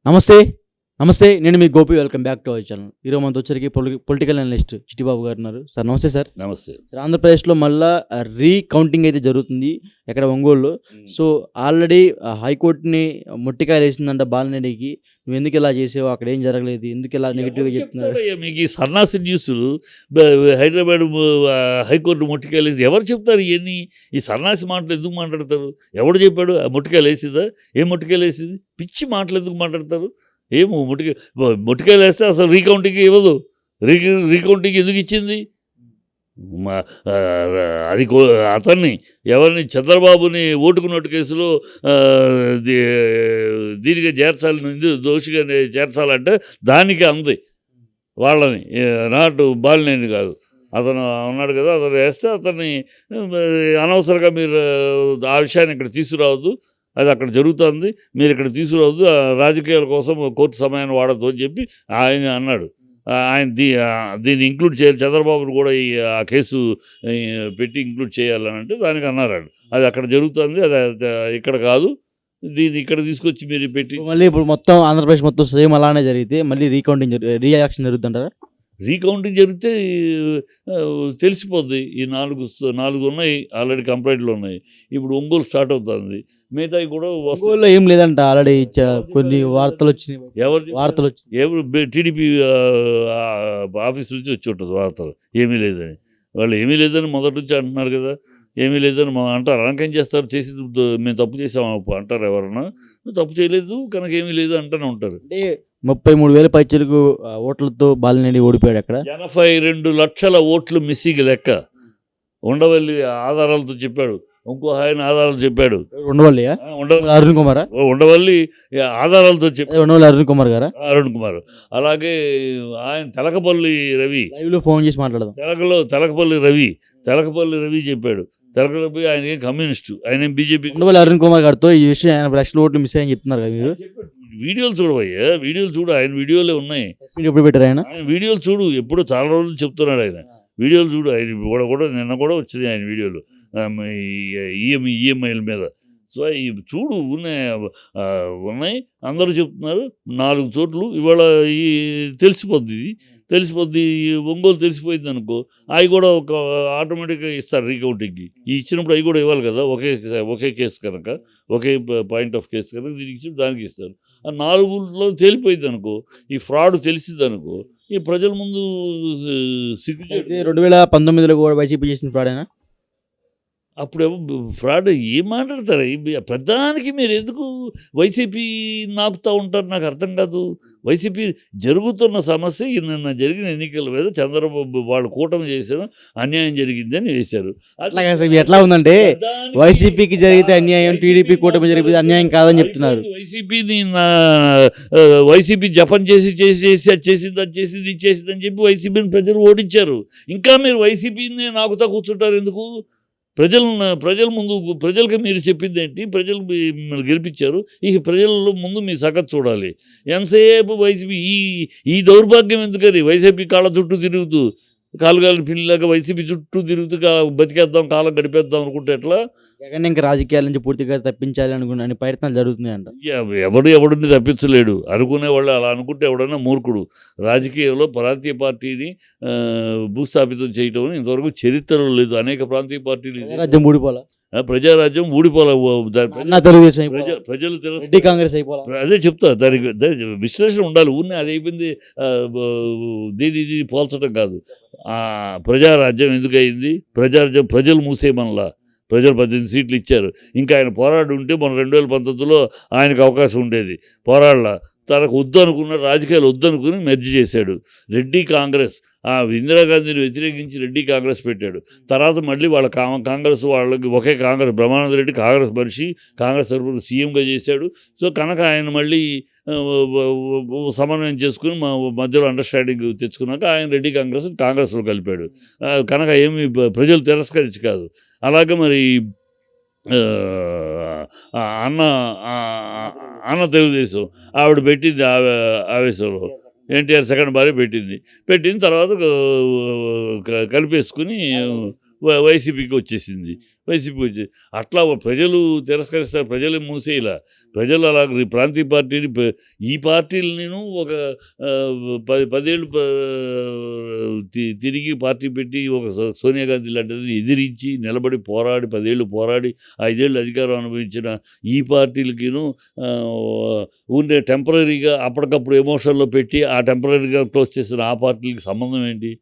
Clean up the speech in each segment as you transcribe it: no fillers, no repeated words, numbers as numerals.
నమస్తే. నమస్తే. నేను మీ Gopi. Welcome back to our channel. ఈరోజు మనతో వచ్చరికి పొలిటికల్ అనలిస్ట్ చిట్టిబాబు గారు ఉన్నారు. సార్ నమస్తే సార్. నమస్తే. సార్ ఆంధ్రప్రదేశ్‌లో మళ్ళా రీకౌంటింగ్ అయితే జరుగుతుంది. ఎక్కడ ఒంగోలులో. సో ఆల్రెడీ హైకోర్ట్‌ని మొట్టికాయలేసిందంట బాలినేనికి. నువ్వెందుకు ఇలా చేసావు? అక్కడ ఏం జరగలేదు. ఎందుకు ఇలా నెగెటివ్‌గా చెప్తున్నారు? చెప్తారయ్యా మీకు ఈ సన్నాసి న్యూస్‌లు హైదరాబాద్ హైకోర్టు మొట్టికాయలేసి ఎవరు చెప్తారు ఇయన్నీ? ఈ సన్నాసి మాటలు ఎందుకు మాట్లాడతారు? ఎవడు చెప్పాడు? ఆ మొట్టికాయలేసిందా? ఏం మొట్టికాయలేసింది? పిచ్చి మాటలు ఎందుకు మాట్లాడతారు? ఏమో మొట్టికాయలేస్తే అసలు రీకౌంటింగ్ ఇవ్వదు. రీకౌంటింగ్ ఎందుకు ఇచ్చింది? అది అతన్ని ఎవరిని చంద్రబాబుని ఓటుకు నోటు కేసులో దీనిగా చేర్చాలని దోషిగా చేర్చాలంటే దానికి అంది వాళ్ళని, నాటు బాలినేని కాదు. అతను ఉన్నాడు కదా, అతను వేస్తే అతన్ని అనవసరంగా మీరు ఆ విషయాన్ని ఇక్కడ తీసుకురావద్దు, అది అక్కడ జరుగుతుంది, మీరు ఇక్కడ తీసుకురావద్దు, రాజకీయాల కోసం కోర్టు సమయాన్ని వాడద్దు అని చెప్పి ఆయన అన్నాడు. ఆయన దీన్ని ఇంక్లూడ్ చేయాలి, చంద్రబాబును కూడా ఆ కేసు పెట్టి ఇంక్లూడ్ చేయాలని అంటే దానికి అన్నారు. అది అక్కడ జరుగుతుంది, అది ఇక్కడ కాదు, దీన్ని ఇక్కడ తీసుకొచ్చి మీరు పెట్టి మళ్ళీ ఇప్పుడు మొత్తం ఆంధ్రప్రదేశ్ మొత్తం సేమ్ అలానే జరిగితే మళ్ళీ రీయాక్షన్ జరుగుతుంటారా? రీకౌంటింగ్ జరిగితే తెలిసిపోద్ది. ఈ నాలుగు ఉన్నాయి, ఆల్రెడీ కంప్లైంట్లు ఉన్నాయి. ఇప్పుడు ఒంగోలు స్టార్ట్ అవుతుంది, మిగతాయి కూడా ఒంగోలులో ఏం లేదంట. ఆల్రెడీ కొన్ని వార్తలు వచ్చినాయి. ఎవరు టీడీపీ ఆఫీస్ నుంచి వచ్చి ఉంటుంది వార్తలు ఏమీ లేదని. వాళ్ళు ఏమీ లేదని మొదటి నుంచి అంటున్నారు కదా, ఏమీ లేదని అంటారు. అనకేం చేస్తారు? చేసింది మేము తప్పు చేసాము అంటారు ఎవరన్నా. తప్పు చేయలేదు కనుక ఏమీ లేదు అంటూనే ఉంటారు. అంటే 33,000 పైచలకు ఓట్లతో బాలినేని ఓడిపోయాడు. అక్కడ 82 లక్షల ఓట్లు మిస్సింగ్ లెక్క. ఉండవల్లి ఆధారాలతో చెప్పాడు, ఇంకో ఆయన ఆధారాలు చెప్పాడు. అరుణ్ కుమార్ ఉండవల్లి ఆధారాలతో చెప్పాడు, ఉండవల్లి అరుణ్ కుమార్ గారా? అరుణ్ కుమార్. అలాగే ఆయన తెలకపల్లి రవి లైవ్లో ఫోన్ చేసి మాట్లాడదాం. తెలకపల్లి రవి చెప్పాడు. తెలకపల్లి ఆయన కమ్యూనిస్టు, ఆయన బీజేపీ. ఉండవల్లి అరుణ్ కుమార్ గారితో ఈ విషయం ఆయన లక్షల ఓట్లు మిస్ అయ్యని చెప్తున్నారు కదా మీరు. వీడియోలు చూడవయ్యా, వీడియోలు చూడు, ఆయన వీడియోలే ఉన్నాయి. ఎప్పుడు పెట్టారు ఆయన వీడియోలు చూడు, ఎప్పుడో చాలా రోజులు చెప్తున్నాడు ఆయన. వీడియోలు చూడు, ఆయన కూడా నిన్న కూడా వచ్చినాయి ఆయన వీడియోలు ఈఎంఐల మీద. సో చూడు, ఉన్నాయి, అందరూ చెప్తున్నారు. 4 చోట్లు ఇవాళ తెలిసిపోద్ది. ఒంగోలు తెలిసిపోయింది అనుకో, అవి కూడా ఒక ఆటోమేటిక్గా ఇస్తారు రీకౌంటింగ్కి. ఇచ్చినప్పుడు అవి కూడా ఇవ్వాలి కదా, ఒకే కేసు కనుక, ఒకే పాయింట్ ఆఫ్ కేసు కనుక దీనికి ఇచ్చి దానికి ఇస్తారు. ఆ 4లో తేలిపోయింది అనుకో, ఈ ఫ్రాడ్ తెలిసింది అనుకో, ఈ ప్రజల ముందు సిగ్గు. 2019లో కూడా వైసీపీ చేసిన ఫ్రాడ్ అయినా అప్పుడు ఫ్రాడ్ ఏం మాట్లాడతారు? ప్రధానికి మీరు ఎందుకు వైసీపీ నాపుతూ ఉంటారు? నాకు అర్థం కాదు. వైసీపీ జరుగుతున్న సమస్య నిన్న జరిగిన ఎన్నికల మీద చంద్రబాబు వాళ్ళు కూటమి చేసిన అన్యాయం జరిగిందని వేశారు. ఎట్లా ఉందంటే వైసీపీకి జరిగితే అన్యాయం, టీడీపీ కూటమి జరిగితే అన్యాయం కాదని చెప్తున్నారు. వైసీపీ జపం చేసి అది చేసిందని చెప్పి వైసీపీని ప్రజలు ఓడించారు. ఇంకా మీరు వైసీపీని నాకుతా కూర్చుంటారు ఎందుకు? ప్రజల ముందు ప్రజలకి మీరు చెప్పింది ఏంటి? ప్రజలు మిమ్మల్ని గెలిపించారు, ఇక ప్రజల ముందు మీ సగతు చూడాలి. ఎంతసేపు వైసీపీ ఈ దౌర్భాగ్యం ఎందుకని? వైసీపీ కాళ్ళ చుట్టూ తిరుగుతూ, కాలుగాలి పిల్లలాగా వైసీపీ చుట్టూ తిరుగుతూ బతికేద్దాం, కాలం గడిపేద్దాం అనుకుంటే ఎట్లా? జగన్ ఇంకా రాజకీయాల నుంచి పూర్తిగా తప్పించాలి అనుకున్న ప్రయత్నాలు జరుగుతున్నాయంట. ఎవడిని తప్పించలేడు. అనుకునేవాళ్ళు అలా అనుకుంటే ఎవడన్నా మూర్ఖుడు. రాజకీయంలో ప్రాంతీయ పార్టీని భూస్థాపితం చేయటం ఇంతవరకు చరిత్రలో లేదు. అనేక ప్రాంతీయ పార్టీలు ప్రజారాజ్యం ఊడిపోలే, ప్రజలు కాంగ్రెస్ అయిపోవాలి. అదే చెప్తా, దానికి విశ్లేషణ ఉండాలి. ఊరినే అది అయిపోయింది దీని పోల్చడం కాదు. ప్రజారాజ్యం ఎందుకు అయింది? ప్రజారాజ్యం ప్రజలు మూసేయమనలా, ప్రజలు 18 సీట్లు ఇచ్చారు. ఇంకా ఆయన పోరాడి ఉంటే మన 2019లో ఆయనకు అవకాశం ఉండేది. పోరాడలా, తనకు వద్దు అనుకున్న రాజకీయాలు వద్దు అనుకుని మెర్జ్ చేశాడు. రెడ్డి కాంగ్రెస్, ఇందిరాగాంధీని వ్యతిరేకించి రెడ్డి కాంగ్రెస్ పెట్టాడు. తర్వాత మళ్ళీ వాళ్ళ కాంగ్రెస్ వాళ్ళకి ఒకే కాంగ్రెస్, బ్రహ్మానంద రెడ్డి కాంగ్రెస్ మనిషి, కాంగ్రెస్ తరఫున సీఎంగా చేశాడు. సో కనుక ఆయన మళ్ళీ సమన్వయం చేసుకుని మధ్యలో అండర్స్టాండింగ్ తెచ్చుకున్నాక ఆయన రెడ్డి కాంగ్రెస్లో కలిపాడు. కనుక ఏమి ప్రజలు తిరస్కరించి కాదు. అలాగే మరి అన్న తెలుగుదేశం ఆవిడ పెట్టింది ఆవేశంలో, ఎన్టీఆర్ సెకండ్ భార్య పెట్టింది. పెట్టిన తర్వాత కలిపేసుకుని వైసీపీకి వచ్చేసింది. అట్లా ప్రజలు తిరస్కరిస్తారు, ప్రజలు మూసేయలా. ప్రజలు అలా ప్రాంతీయ పార్టీని ఈ పార్టీలని ఒక 10 ఏళ్ళు తిరిగి పార్టీ పెట్టి ఒక సోనియా గాంధీ లాంటిది ఎదిరించి నిలబడి పోరాడి 10 ఏళ్ళు పోరాడి 5 ఏళ్ళు అధికారం అనుభవించిన ఈ పార్టీలకిను ఉండే టెంపరీగా అప్పటికప్పుడు ఎమోషన్లో పెట్టి ఆ టెంపరీగా క్లోజ్ చేసిన ఆ పార్టీలకి సంబంధం ఏంటి?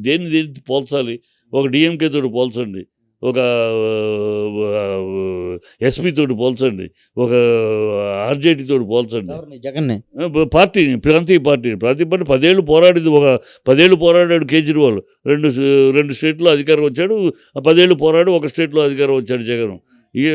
దేన్ని పోల్చాలి? ఒక డిఎంకే తోటి పోల్చండి, ఒక ఎస్పీ తోటి పోల్చండి, ఒక ఆర్జేడీ తోటి పోల్చండి. జగన్నే పార్టీని ప్రాంతీయ పార్టీ 10 ఏళ్ళు పోరాడింది. 10 ఏళ్ళు పోరాడాడు కేజ్రీవాల్, రెండు స్టేట్లో అధికారం వచ్చాడు. 10 ఏళ్ళు పోరాడు, ఒక స్టేట్లో అధికారం వచ్చాడు జగన్. ఈ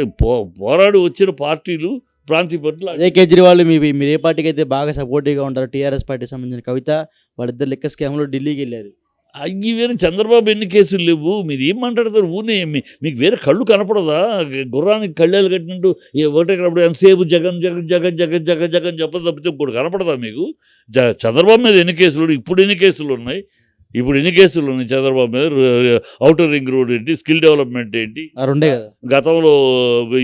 పోరాడు వచ్చిన పార్టీలు ప్రాంతీయ పార్టీలు. అదే కేజ్రీవాల్ మీరు ఏ పార్టీకి అయితే బాగా సపోర్టివ్గా ఉంటారు? టీఆర్ఎస్ పార్టీకి సంబంధించిన కవిత వాళ్ళిద్దరు లెక్క స్కామ్లో ఢిల్లీకి వెళ్ళారు. అవి వేరే చంద్రబాబు ఎన్ని కేసులు లేవు. మీరు ఏం మాట్లాడతారు? ఊనే మీకు వేరే కళ్ళు కనపడదా? గుర్రానికి కళ్ళేలు కట్టినట్టు ఒకటే కనపడదు. ఎంతసేపు జగన్ జగన్ జగన్ జగన్ జగన్ జగన్ చెప్పదు తప్పితే ఇంకోటి కనపడదా మీకు? చంద్రబాబు మీద ఎన్ని కేసులు, ఇప్పుడు ఎన్ని కేసులు ఉన్నాయి? చంద్రబాబు మీద? ఔటర్ రింగ్ రోడ్ ఏంటి, స్కిల్ డెవలప్మెంట్ ఏంటి, రెండే కదా గతంలో.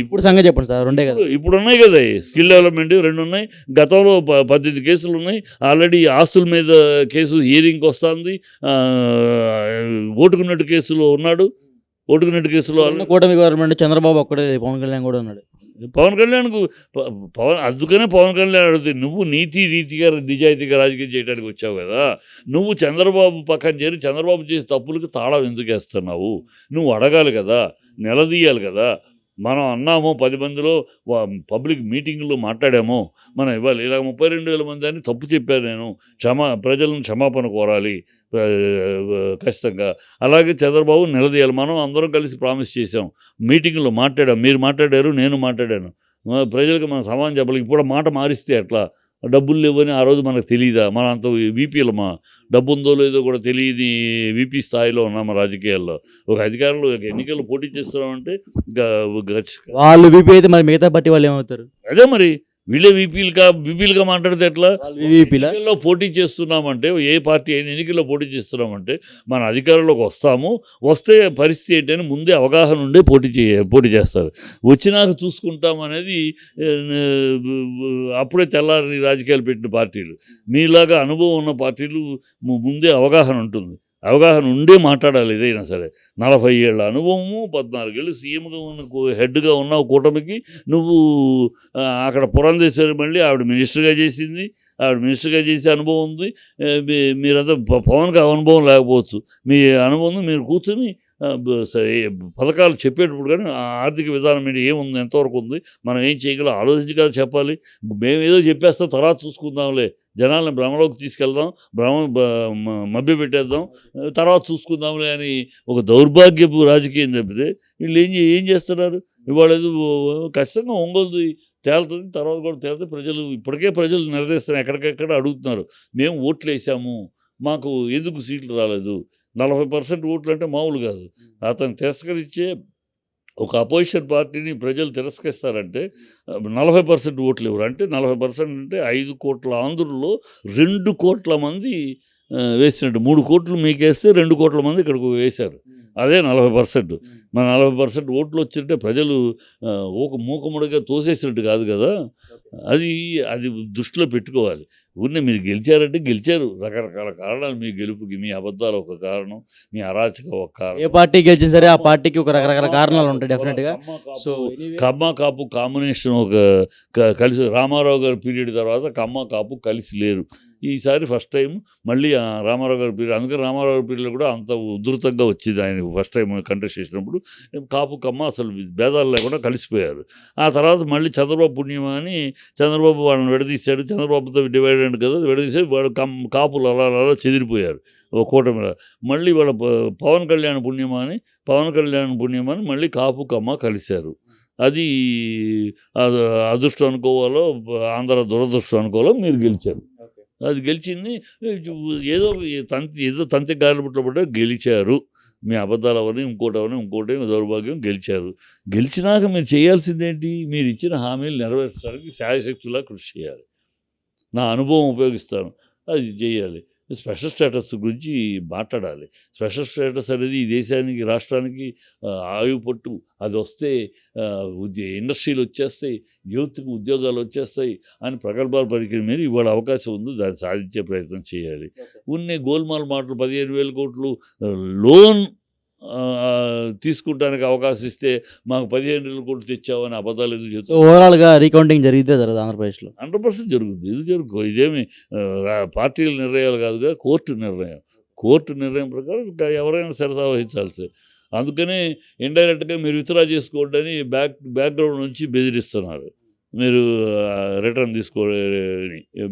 ఇప్పుడు సంగతి చెప్పండి సార్, రెండే కదా ఇప్పుడు ఉన్నాయి కదా, స్కిల్ డెవలప్మెంట్ 2 ఉన్నాయి. గతంలో 18 కేసులు ఉన్నాయి. ఆల్రెడీ ఆస్తుల మీద కేసు హియరింగ్కి వస్తుంది. ఓటుకున్నట్టు కేసులో ఉన్నాడు. ఓటుకున్నట్టు కేసులో కూటమి గవర్నమెంట్ చంద్రబాబు ఒక్కడే, పవన్ కళ్యాణ్ కూడా ఉన్నాడు. పవన్ కళ్యాణ్కు అందుకనే పవన్ కళ్యాణ్ అడుగుతుంది, నువ్వు నీతిగా నిజాయితీగా రాజకీయం చేయడానికి వచ్చావు కదా, నువ్వు చంద్రబాబు పక్కన చేరి చంద్రబాబు చేసే తప్పులకు తాళం ఎందుకు వేస్తున్నావు? నువ్వు అడగాలి కదా, నిలదీయాలి కదా. మనం అన్నాము 10 మందిలో పబ్లిక్ మీటింగ్లో మాట్లాడాము, మనం ఇవ్వాలి. ఇలా 32,000 మంది అని తప్పు చెప్పాను నేను. ప్రజలను క్షమాపణ కోరాలి ఖచ్చితంగా. అలాగే చంద్రబాబు నిలదీయాలి. మనం అందరం కలిసి ప్రామిస్ చేసాం, మీటింగ్లో మాట్లాడాం, మీరు మాట్లాడారు, నేను మాట్లాడాను. ప్రజలకు మనం సమాధానం చెప్పాలి. ఇప్పుడు మాట మారిస్తే ఎట్లా? డబ్బులు లేవని ఆ రోజు మనకు తెలియదా? మనం అంత వీపీలమా? డబ్బు ఉందో లేదో కూడా తెలియని వీపీ స్థాయిలో ఉన్నాము రాజకీయాల్లో. ఒక అధికారులు ఎన్నికల్లో పోటీ చేస్తున్నామంటే వాళ్ళు వీపీ అయితే మరి మిగతా పార్టీ వాళ్ళు ఏమవుతారు? అదే మరి వీళ్ళే వీపీలుగా మాట్లాడితే ఎట్లా? ఎన్నికల్లో పోటీ చేస్తున్నామంటే, ఏ పార్టీ అయినా ఎన్నికల్లో పోటీ చేస్తున్నామంటే మన అధికారంలోకి వస్తే పరిస్థితి ఏంటని ముందే అవగాహన ఉండే పోటీ చేస్తారు. వచ్చినాక చూసుకుంటాం అనేది అప్పుడే తెల్లారి రాజకీయాలు పెట్టిన పార్టీలు. మీలాగా అనుభవం ఉన్న పార్టీలు ముందే అవగాహన ఉంటుంది. అవగాహన ఉండే మాట్లాడాలి ఏదైనా సరే. 40 ఏళ్ళ అనుభవము, 14 ఏళ్ళు సీఎంగా ఉన్న హెడ్గా ఉన్నావు కూటమికి. నువ్వు అక్కడ పురంధేశ్వరి మళ్ళీ ఆవిడ మినిస్టర్గా చేసింది, ఆవిడ మినిస్టర్గా చేసే అనుభవం ఉంది. మీరంతా పవన్కి అనుభవం లేకపోవచ్చు, మీ అనుభవం మీరు కూర్చొని పథకాలు చెప్పేటప్పుడు కానీ ఆర్థిక విధానం మీద ఏముంది, ఎంతవరకు ఉంది, మనం ఏం చేయగలం ఆలోచించగల చెప్పాలి. మేము ఏదో చెప్పేస్తాం, తర్వాత చూసుకుందాంలే, జనాలను భ్రమలోకి తీసుకెళ్దాం, మభ్య పెట్టేద్దాం, తర్వాత చూసుకుందాంలే అని ఒక దౌర్భాగ్యపు రాజకీయం తప్పితే వీళ్ళు ఏం చేస్తున్నారు? ఇవాళ ఖచ్చితంగా ఒంగోలు తేలుతుంది, తర్వాత కూడా తేలితే ప్రజలు నిలదీస్తున్నారు, ఎక్కడికెక్కడ అడుగుతున్నారు. మేము ఓట్లు వేసాము, మాకు ఎందుకు సీట్లు రాలేదు? 40% ఓట్లు అంటే మామూలు కాదు. అతను తిరస్కరించే ఒక అపోజిషన్ పార్టీని ప్రజలు తిరస్కరిస్తారంటే 40% ఓట్లు ఇవ్వరు. అంటే 40% అంటే 5 కోట్ల ఆంధ్రుల్లో 2 కోట్ల మంది వేసినట్టు. 3 కోట్లు మీకేస్తే 2 కోట్ల మంది ఇక్కడికి వేశారు. అదే 40%. మన 40% ఓట్లు వచ్చింటే ప్రజలు మూకముడిగా తోసేసినట్టు కాదు కదా. అది దృష్టిలో పెట్టుకోవాలి. ఊరినే మీరు గెలిచారంటే గెలిచారు. రకరకాల కారణాలు మీ గెలుపుకి. మీ అబద్ధాలు ఒక కారణం, మీ అరాచకం ఒక కారణం. ఏ పార్టీ గెలిచినా సరే ఆ పార్టీకి ఒక రకరకాల కారణాలు ఉంటాయి డెఫినెట్గా. సో కమ్మ కాపు కాంబినేషన్ ఒక కలిసి రామారావు గారి పీరియడ్ తర్వాత కమ్మ కాపు కలిసి లేరు. ఈసారి ఫస్ట్ టైం మళ్ళీ రామారావు గారి పీరియడ్. అందుకని రామారావు గారి పీరియడ్లో కూడా అంత ఉధృతంగా వచ్చింది ఆయన ఫస్ట్ టైం కంటెస్ట్ చేసినప్పుడు. కాపు కమ్మ అసలు భేదాలు లేకుండా కలిసిపోయారు. ఆ తర్వాత మళ్ళీ చంద్రబాబు పుణ్యమా అని చంద్రబాబు వాళ్ళని విడదీశాడు. చంద్రబాబుతో డివైడ్ అయ్యాడు కదా, విడదీసి వాడు కాపులు అలా చెదిరిపోయారు ఒక కూటమిలో. మళ్ళీ వాళ్ళ పవన్ కళ్యాణ్ పుణ్యమా అని మళ్ళీ కాపు కమ్మ కలిశారు. అది అదృష్టం అనుకోవాలో, ఆంధ్ర దురదృష్టం అనుకోవాలో మీరు గెలిచారు. అది గెలిచింది ఏదో తంతి గాలిబుట్లో పడ్డా గెలిచారు. మీ అబద్ధాలు అవని ఇంకోటి దౌర్భాగ్యం గెలిచారు. గెలిచినాక మీరు చేయాల్సిందేంటి? మీరు ఇచ్చిన హామీలు నెరవేర్చడానికి శాయశక్తులా కృషి చేయాలి. నా అనుభవం ఉపయోగిస్తాను, అది చేయాలి. స్పెషల్ స్టేటస్ గురించి మాట్లాడాలి. స్పెషల్ స్టేటస్ అనేది ఈ దేశానికి, రాష్ట్రానికి ఆయుపట్టు. అది వస్తే ఇండస్ట్రీలు వచ్చేస్తాయి, యూత్‌కి ఉద్యోగాలు వచ్చేస్తాయి అని ప్రగల్భాలు పలికిన మీరు ఇవాళ అవకాశం ఉంది. దాన్ని సాధించే ప్రయత్నం చేయాలి. ఉన్ని గోల్మాల్ మాటలు 15,000 కోట్లు లోన్ తీసుకుంటానికి అవకాశం ఇస్తే మాకు 15,000 కోట్లు తెచ్చావని అబద్ధాలు ఎందుకు సో చెప్తారు? ఓవరాల్‌గా రీకౌంటింగ్ జరిగితే జరగదు ఆంధ్రప్రదేశ్‌లో. 100% జరుగుద్ది. ఇది ఇదేమి పార్టీల నిర్ణయాలు కాదుగా, కోర్టు నిర్ణయం. కోర్టు నిర్ణయం ప్రకారం ఇంకా ఎవరైనా శిరసా వహించాల్సిందే. అందుకని ఇండైరెక్ట్‌గా మీరు విత్‌డ్రా చేసుకోండి అని బ్యాక్‌గ్రౌండ్ నుంచి బెదిరిస్తున్నారు. మీరు రిటర్న్ తీసుకోని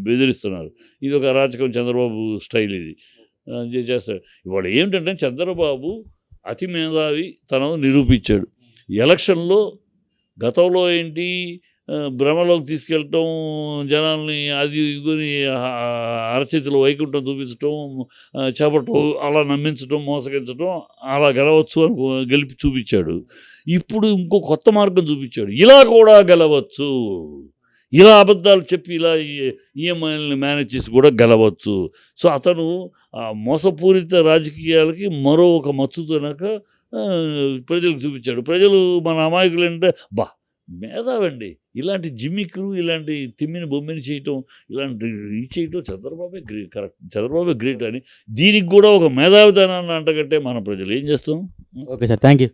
బెదిరిస్తున్నారు. ఇది ఒక అరాచకం, చంద్రబాబు స్టైల్ ఇది. చేస్తాడు. ఇవాళ ఏమిటంటే చంద్రబాబు అతి మేధావితనం నిరూపించాడు. ఎలక్షన్‌లో గతంలో ఏంటి భ్రమలోకి తీసుకెళ్ళటం, జనాల్ని అది ఇదని అరచేతిలో వైకుంఠం చూపించటం, చేపట్టం, అలా నమ్మించటం, మోసగించటం, అలా గెలవచ్చు అని గెలిపి చూపించాడు. ఇప్పుడు ఇంకో కొత్త మార్గం చూపించాడు. ఇలా కూడా గెలవచ్చు, ఇలా అబద్ధాలు చెప్పి ఇలా ఈఎంఐలని మేనేజ్ చేసి కూడా గెలవచ్చు. సో అతను మోసపూరిత రాజకీయాలకి మరో ఒక మచ్చుతోనక ప్రజలకు చూపించాడు. ప్రజలు మన అమాయకులు ఏంటంటే మేధావండి, ఇలాంటి జిమ్మిక్లు, ఇలాంటి తిమ్మిని బొమ్మిని చేయటం, ఇలాంటి ఇది చేయటం చంద్రబాబే గ్రేట్, కరెక్ట్, చంద్రబాబే గ్రేట్ అని దీనికి కూడా ఒక మేధావితనాన్ని అంటగట్టే మన ప్రజలు ఏం చేస్తాం? Okay sir. Thank you.